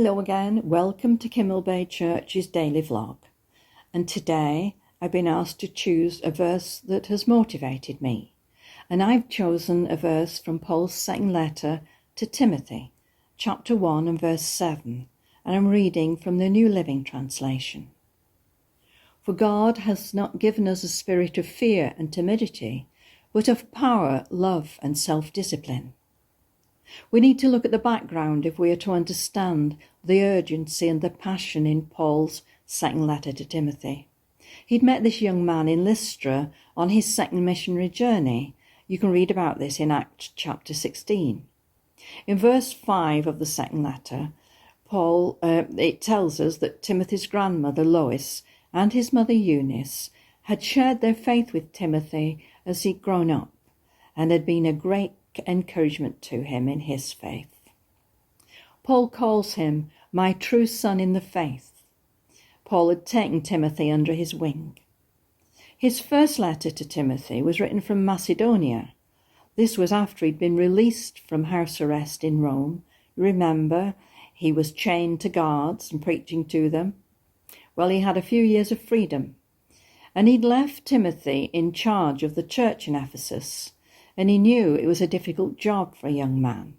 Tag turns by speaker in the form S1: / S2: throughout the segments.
S1: Hello again, welcome to Kimmel Bay Church's daily vlog. And today I've been asked to choose a verse that has motivated me. And I've chosen a verse from Paul's second letter to Timothy, chapter 1 and verse 7. And I'm reading from the New Living Translation. For God has not given us a spirit of fear and timidity, but of power, love and self-discipline. We need to look at the background if we are to understand the urgency and the passion in Paul's second letter to Timothy. He'd met this young man in Lystra on his second missionary journey. You can read about this in Acts chapter 16. In verse 5 of the second letter, it tells us that Timothy's grandmother Lois and his mother Eunice had shared their faith with Timothy as he'd grown up and had been a great encouragement to him in his faith. Paul calls him my true son in the faith. Paul had taken Timothy under his wing. His first letter to Timothy was written from Macedonia. This was after he'd been released from house arrest in Rome. Remember, he was chained to guards and preaching to them. Well, he had a few years of freedom, and he'd left Timothy in charge of the church in Ephesus. And he knew it was a difficult job for a young man.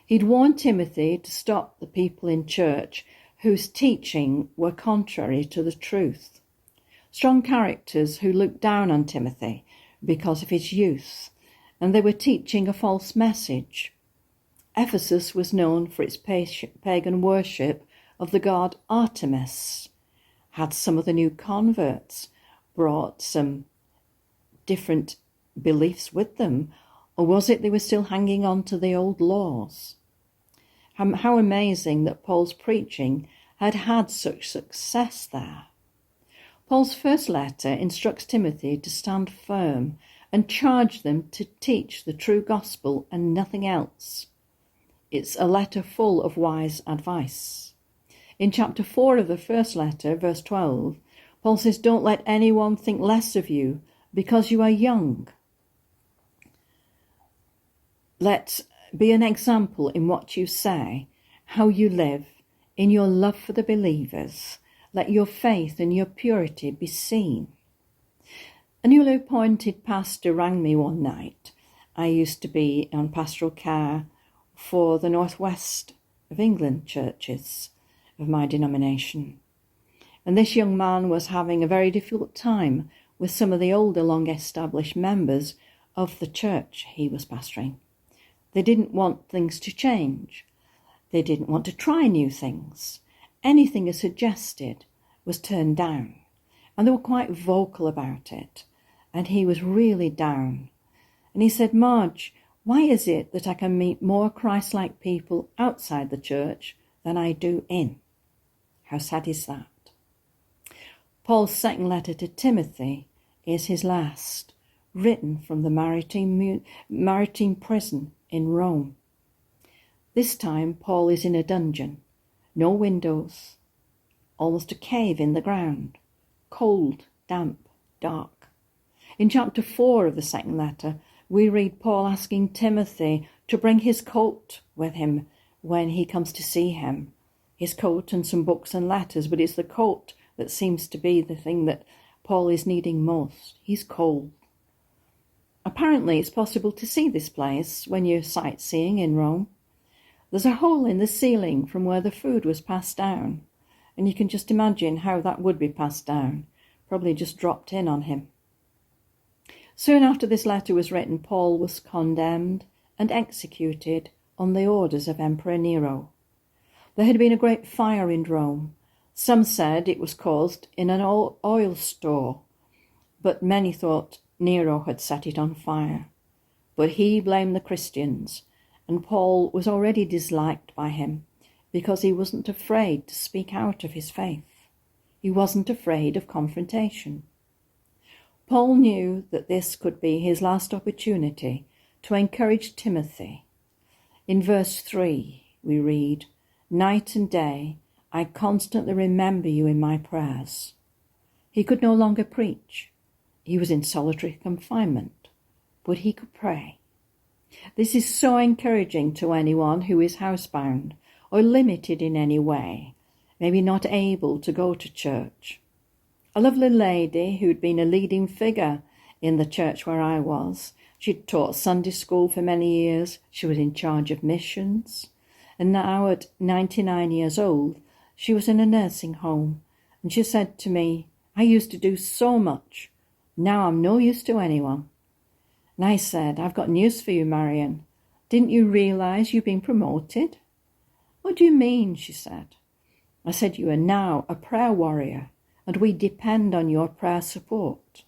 S1: He'd warned Timothy to stop the people in church whose teaching were contrary to the truth. Strong characters who looked down on Timothy because of his youth, and they were teaching a false message. Ephesus was known for its pagan worship of the god Artemis. Had some of the new converts brought some different beliefs with them, or was it they were still hanging on to the old laws? How amazing that Paul's preaching had had such success there. Paul's first letter instructs Timothy to stand firm and charge them to teach the true gospel and nothing else. It's a letter full of wise advice. In chapter 4 of the first letter, verse 12, Paul says, "Don't let anyone think less of you because you are young. Let be an example in what you say, how you live, in your love for the believers. Let your faith and your purity be seen." A newly appointed pastor rang me one night. I used to be on pastoral care for the northwest of England churches of my denomination. And this young man was having a very difficult time with some of the older, long-established members of the church he was pastoring. They didn't want things to change. They didn't want to try new things. Anything he suggested was turned down, and they were quite vocal about it. And he was really down. And he said, "Marge, why is it that I can meet more Christ-like people outside the church than I do in?" How sad is that? Paul's second letter to Timothy is his last, written from the maritime prison in Rome. This time Paul is in a dungeon, no windows, almost a cave in the ground, cold, damp, dark. In chapter 4 of the second letter, we read Paul asking Timothy to bring his coat with him when he comes to see him. His coat and some books and letters, but it's the coat that seems to be the thing that Paul is needing most. He's cold. Apparently, it's possible to see this place when you're sightseeing in Rome. There's a hole in the ceiling from where the food was passed down, and you can just imagine how that would be passed down, probably just dropped in on him. Soon after this letter was written, Paul was condemned and executed on the orders of Emperor Nero. There had been a great fire in Rome. Some said it was caused in an oil store, but many thought Nero had set it on fire. But he blamed the Christians, and Paul was already disliked by him because he wasn't afraid to speak out of his faith. He wasn't afraid of confrontation. Paul knew that this could be his last opportunity to encourage Timothy. In verse 3 we read, "Night and day I constantly remember you in my prayers." He could no longer preach. He was in solitary confinement, but he could pray. This is so encouraging to anyone who is housebound or limited in any way, maybe not able to go to church. A lovely lady who'd been a leading figure in the church where I was. She'd taught Sunday school for many years. She was in charge of missions. And now at 99 years old, she was in a nursing home. And she said to me, "I used to do so much. Now I'm no use to anyone." And I said, "I've got news for you, Marion. Didn't you realise you've been promoted?" "What do you mean?" she said. I said, "You are now a prayer warrior, and we depend on your prayer support."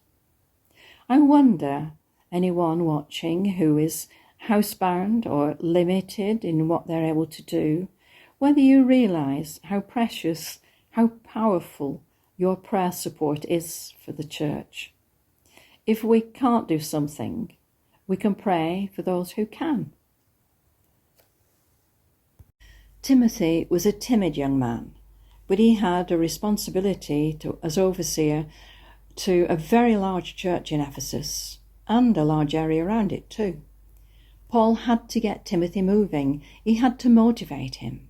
S1: I wonder, anyone watching who is housebound or limited in what they're able to do, whether you realise how precious, how powerful your prayer support is for the church. If we can't do something, we can pray for those who can. Timothy was a timid young man, but he had a responsibility as overseer to a very large church in Ephesus and a large area around it too. Paul had to get Timothy moving. He had to motivate him.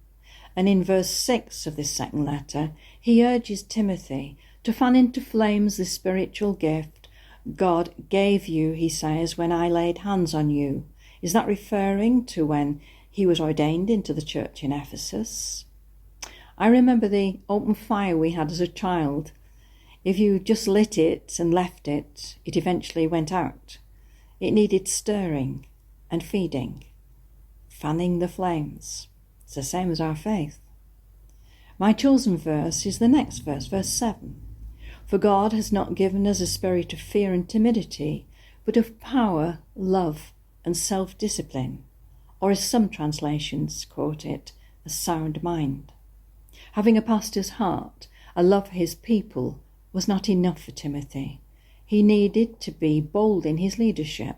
S1: And in verse 6 of this second letter, he urges Timothy to fan into flames the spiritual gift God gave you, he says, when I laid hands on you. Is that referring to when he was ordained into the church in Ephesus? I remember the open fire we had as a child. If you just lit it and left it, it eventually went out. It needed stirring and feeding, fanning the flames. It's the same as our faith. My chosen verse is the next verse, verse 7. For God has not given us a spirit of fear and timidity, but of power, love, and self-discipline, or as some translations quote it, a sound mind. Having a pastor's heart, a love for his people, was not enough for Timothy. He needed to be bold in his leadership.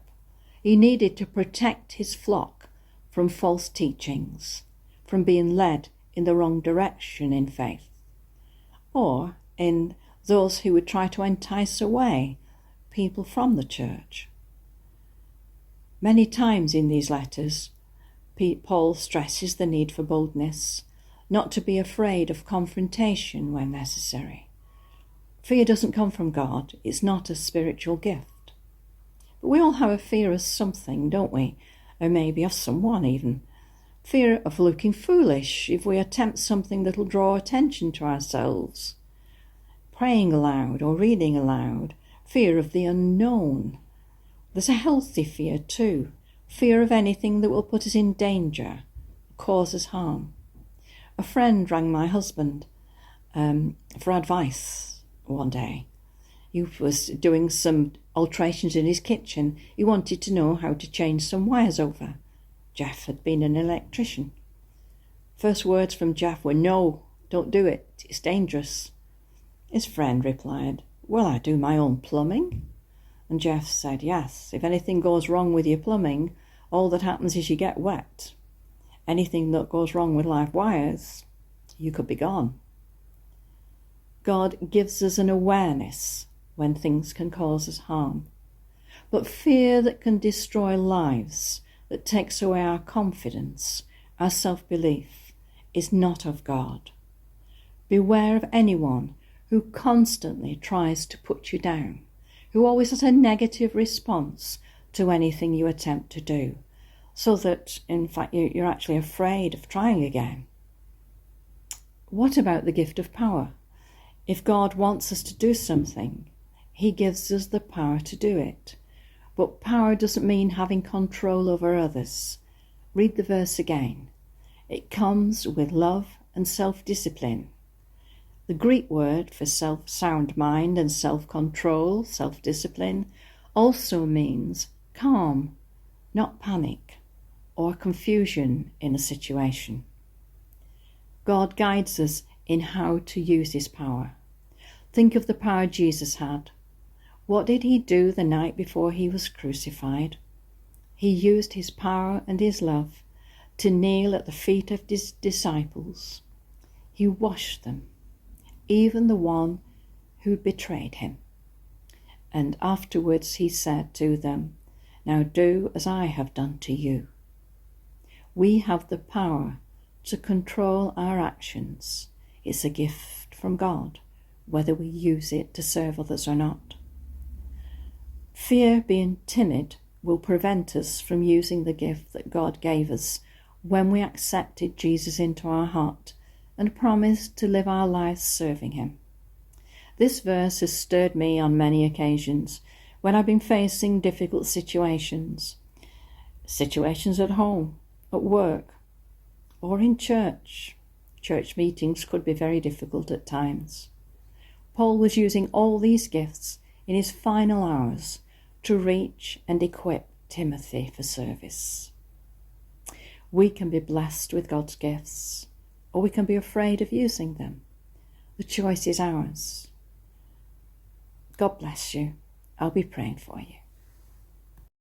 S1: He needed to protect his flock from false teachings, from being led in the wrong direction in faith, or in those who would try to entice away people from the church. Many times in these letters, Paul stresses the need for boldness, not to be afraid of confrontation when necessary. Fear doesn't come from God. It's not a spiritual gift. But we all have a fear of something, don't we? Or maybe of someone even. Fear of looking foolish if we attempt something that'll draw attention to ourselves. Praying aloud or reading aloud. Fear of the unknown. There's a healthy fear too. Fear of anything that will put us in danger, cause us harm. A friend rang my husband for advice one day. He was doing some alterations in his kitchen. He wanted to know how to change some wires over. Jeff had been an electrician. First words from Jeff were, "No, don't do it. It's dangerous." His friend replied, "Well, I do my own plumbing." And Jeff said, "Yes, if anything goes wrong with your plumbing, all that happens is you get wet. Anything that goes wrong with live wires, you could be gone." God gives us an awareness when things can cause us harm. But fear that can destroy lives, that takes away our confidence, our self-belief, is not of God. Beware of anyone who constantly tries to put you down, who always has a negative response to anything you attempt to do, so that, in fact, you're actually afraid of trying again. What about the gift of power? If God wants us to do something, he gives us the power to do it. But power doesn't mean having control over others. Read the verse again. It comes with love and self-discipline. The Greek word for sound mind and self-control, self-discipline, also means calm, not panic or confusion in a situation. God guides us in how to use his power. Think of the power Jesus had. What did he do the night before he was crucified? He used his power and his love to kneel at the feet of his disciples. He washed them, even the one who betrayed him. And afterwards he said to them, "Now do as I have done to you." We have the power to control our actions. It's a gift from God, whether we use it to serve others or not. Fear, being timid, will prevent us from using the gift that God gave us when we accepted Jesus into our heart and promised to live our lives serving him. This verse has stirred me on many occasions when I've been facing difficult situations at home, at work, or in church. Church meetings could be very difficult at times. Paul was using all these gifts in his final hours to reach and equip Timothy for service. We can be blessed with God's gifts, or we can be afraid of using them. The choice is ours. God bless you. I'll be praying for you.